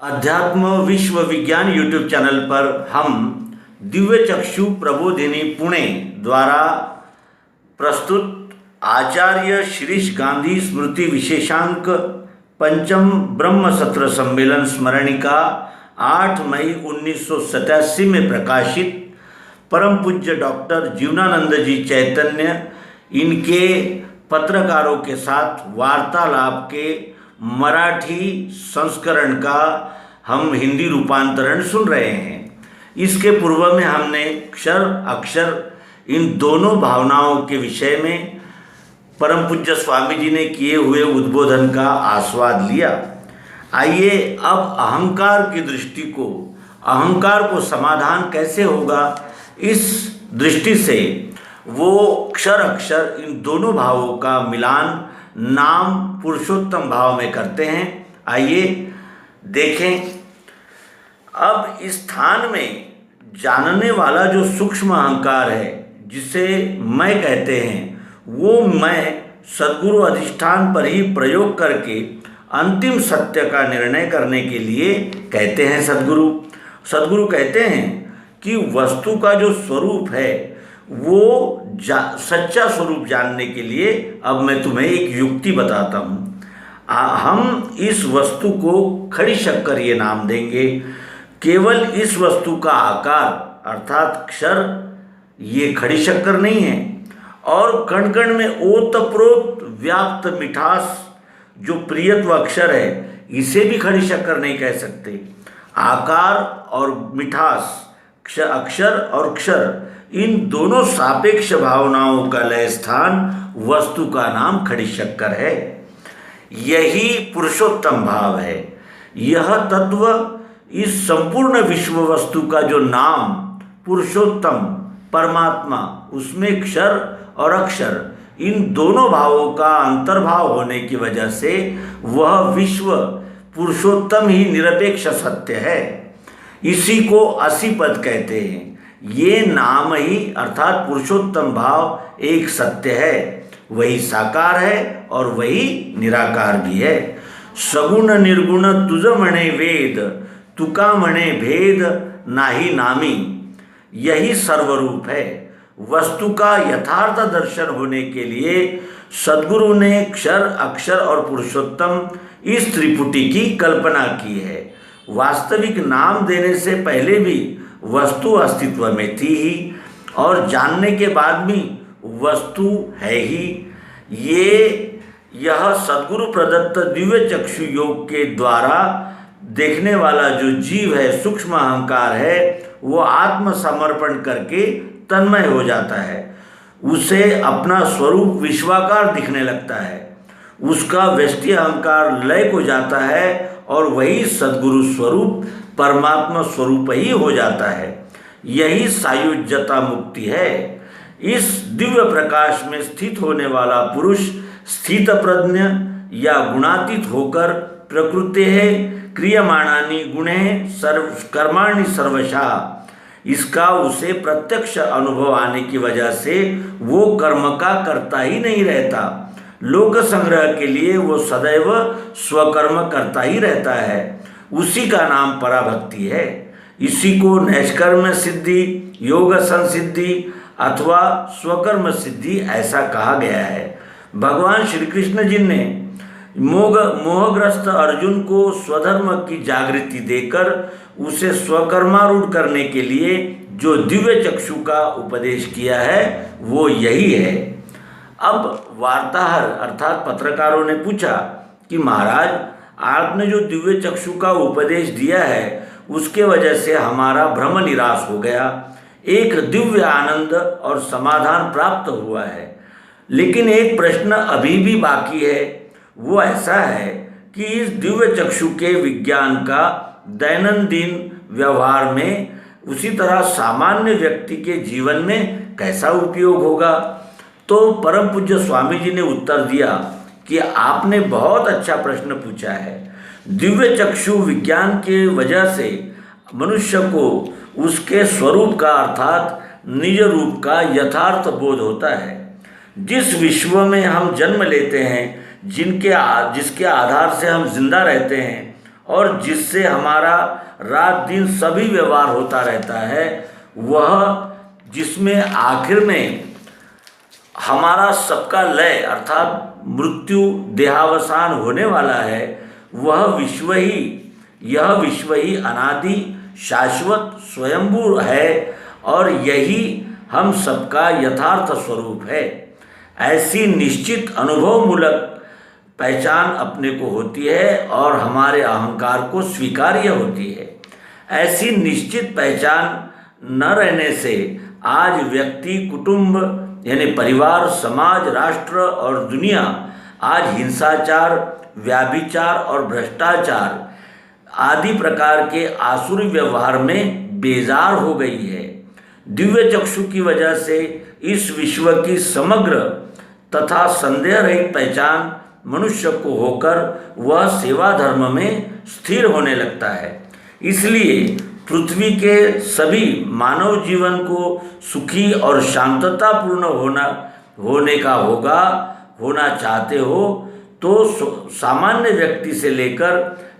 अध्यात्म विश्व विज्ञान यूट्यूब चैनल पर हम दिव्य चक्षु प्रबोधिनी पुणे द्वारा प्रस्तुत आचार्य श्रीश गांधी स्मृति विशेषांक पंचम ब्रह्म सत्र सम्मेलन स्मरणिका 8 मई 1987 में प्रकाशित परम पूज्य डॉक्टर जीवनानंद जी चैतन्य इनके पत्रकारों के साथ वार्तालाप के मराठी संस्करण का हम हिंदी रूपांतरण सुन रहे हैं। इसके पूर्व में हमने क्षर अक्षर इन दोनों भावनाओं के विषय में परम पूज्य स्वामी जी ने किए हुए उद्बोधन का आस्वाद लिया। आइए अब अहंकार को समाधान कैसे होगा, इस दृष्टि से वो क्षर अक्षर इन दोनों भावों का मिलान नाम पुरुषोत्तम भाव में करते हैं। आइए देखें। अब इस स्थान में जानने वाला जो सूक्ष्म अहंकार है, जिसे मैं कहते हैं, वो मैं सद्गुरु अधिष्ठान पर ही प्रयोग करके अंतिम सत्य का निर्णय करने के लिए कहते हैं। सद्गुरु कहते हैं कि वस्तु का जो स्वरूप है वो सच्चा स्वरूप जानने के लिए अब मैं तुम्हें एक युक्ति बताता हूँ। हम इस वस्तु को खड़ी शक्कर ये नाम देंगे। केवल इस वस्तु का आकार अर्थात क्षर ये खड़ी शक्कर नहीं है, और कण कण में ओतप्रोत व्याप्त मिठास जो प्रियत्व अक्षर है, इसे भी खड़ी शक्कर नहीं कह सकते। आकार और मिठास, अक्षर और क्षर, इन दोनों सापेक्ष भावनाओं का लय स्थान वस्तु का नाम खड़ी शक्कर है। यही पुरुषोत्तम भाव है। यह तत्व इस संपूर्ण विश्व वस्तु का जो नाम पुरुषोत्तम परमात्मा, उसमें क्षर और अक्षर इन दोनों भावों का अंतर्भाव होने की वजह से वह विश्व पुरुषोत्तम ही निरपेक्ष सत्य है। इसी को असीपद कहते हैं। ये नाम ही अर्थात पुरुषोत्तम भाव एक सत्य है, वही साकार है और वही निराकार भी है। सगुण निर्गुण तुझ म्हणे वेद, तुका म्हणे भेद नाही नामी, यही सर्वरूप है। वस्तु का यथार्थ दर्शन होने के लिए सद्गुरु ने क्षर अक्षर और पुरुषोत्तम इस त्रिपुटी की कल्पना की है। वास्तविक नाम देने से पहले भी वस्तु अस्तित्व में थी ही, और जानने के बाद भी वस्तु है ही। यह सद्गुरु प्रदत्त दिव्य चक्षु योग के द्वारा देखने वाला जो जीव है, सूक्ष्म अहंकार है, वो आत्म समर्पण करके तन्मय हो जाता है। उसे अपना स्वरूप विश्वाकार दिखने लगता है। उसका व्यष्टि अहंकार लय हो जाता है और वही सद्गुरु स्वरूप परमात्मा स्वरूप ही हो जाता है। यही सायुज्यता मुक्ति है। इस दिव्य प्रकाश में स्थित होने वाला पुरुष स्थित प्रज्ञ या गुणातीत होकर प्रकृते है क्रियमाणानि गुणे कर्माणि सर्वशः, इसका उसे प्रत्यक्ष अनुभव आने की वजह से वो कर्म का करता ही नहीं रहता। लोक संग्रह के लिए वो सदैव स्वकर्म करता ही रहता है। उसी का नाम पराभक्ति है। इसी को नैष्कर्म सिद्धि, योग संसिद्धि अथवा स्वकर्म सिद्धि ऐसा कहा गया है। भगवान श्री कृष्ण जी ने मोहग्रस्त अर्जुन को स्वधर्म की जागृति देकर उसे स्वकर्मारूढ़ करने के लिए जो दिव्य चक्षु का उपदेश किया है वो यही है। अब वार्ताहर अर्थात पत्रकारों ने पूछा कि महाराज, आपने जो दिव्य चक्षु का उपदेश दिया है उसके वजह से हमारा भ्रम निराश हो गया, एक दिव्य आनंद और समाधान प्राप्त हुआ है। लेकिन एक प्रश्न अभी भी बाकी है। वो ऐसा है कि इस दिव्य चक्षु के विज्ञान का दैनंदिन व्यवहार में, उसी तरह सामान्य व्यक्ति के जीवन में कैसा उपयोग होगा। तो परम पूज्य स्वामी जी ने उत्तर दिया कि आपने बहुत अच्छा प्रश्न पूछा है। दिव्य चक्षु विज्ञान के वजह से मनुष्य को उसके स्वरूप का अर्थात निज रूप का यथार्थ बोध होता है। जिस विश्व में हम जन्म लेते हैं, जिसके आधार से हम जिंदा रहते हैं, और जिससे हमारा रात दिन सभी व्यवहार होता रहता है, वह जिसमें आखिर में हमारा सबका लय अर्थात मृत्यु देहावसान होने वाला है, यह विश्व ही अनादि शाश्वत स्वयंभू है और यही हम सबका यथार्थ स्वरूप है। ऐसी निश्चित अनुभवमूलक पहचान अपने को होती है और हमारे अहंकार को स्वीकार्य होती है। ऐसी निश्चित पहचान न रहने से आज व्यक्ति, कुटुंब यानी परिवार, समाज, राष्ट्र और दुनिया आज हिंसाचार, व्याभिचार और भ्रष्टाचार आदि प्रकार के आसुरी व्यवहार में बेजार हो गई है। दिव्य चक्षु की वजह से इस विश्व की समग्र तथा संदेह रहित पहचान मनुष्य को होकर वह सेवा धर्म में स्थिर होने लगता है। इसलिए पृथ्वी के सभी मानव जीवन को सुखी और शांततापूर्ण होना चाहते हो तो सामान्य व्यक्ति से लेकर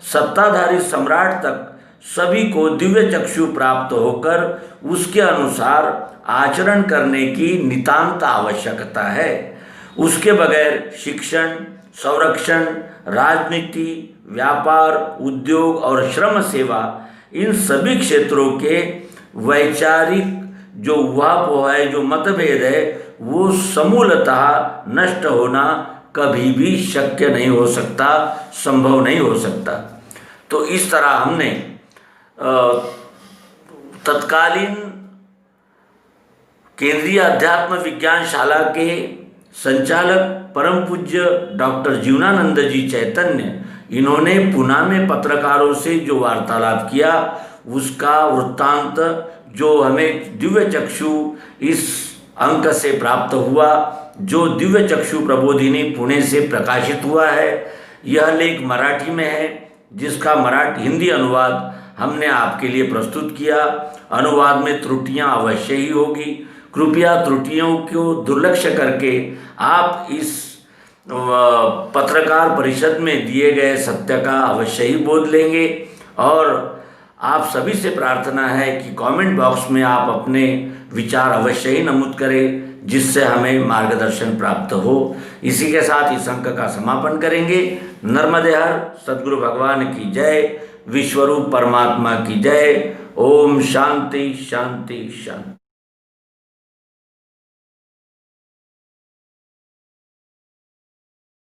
सत्ताधारी सम्राट तक सभी को दिव्य चक्षु प्राप्त होकर उसके अनुसार आचरण करने की नितांत आवश्यकता है। उसके बगैर शिक्षण, संरक्षण, राजनीति, व्यापार, उद्योग और श्रम सेवा, इन सभी क्षेत्रों के वैचारिक जो उहापोह है, जो मतभेद है, वो समूलतः नष्ट होना कभी भी शक्य नहीं हो सकता, संभव नहीं हो सकता। तो इस तरह हमने तत्कालीन केंद्रीय अध्यात्म विज्ञान शाला के संचालक परम पूज्य डॉक्टर जीवनानंद जी चैतन्य, इन्होंने पुणे में पत्रकारों से जो वार्तालाप किया उसका वृत्तांत, जो हमें दिव्य चक्षु इस अंक से प्राप्त हुआ, जो दिव्य चक्षु प्रबोधिनी पुणे से प्रकाशित हुआ है, यह लेख मराठी में है, जिसका हिंदी अनुवाद हमने आपके लिए प्रस्तुत किया। अनुवाद में त्रुटियां अवश्य ही होगी, कृपया त्रुटियों को दुर्लक्ष्य करके आप इस पत्रकार परिषद में दिए गए सत्य का अवश्य ही बोध लेंगे। और आप सभी से प्रार्थना है कि कमेंट बॉक्स में आप अपने विचार अवश्य ही नमूद करें, जिससे हमें मार्गदर्शन प्राप्त हो। इसी के साथ इस अंक का समापन करेंगे। नर्मदे हर सद्गुरु भगवान की जय, विश्वरूप परमात्मा की जय। ओम शांति शांति शांति।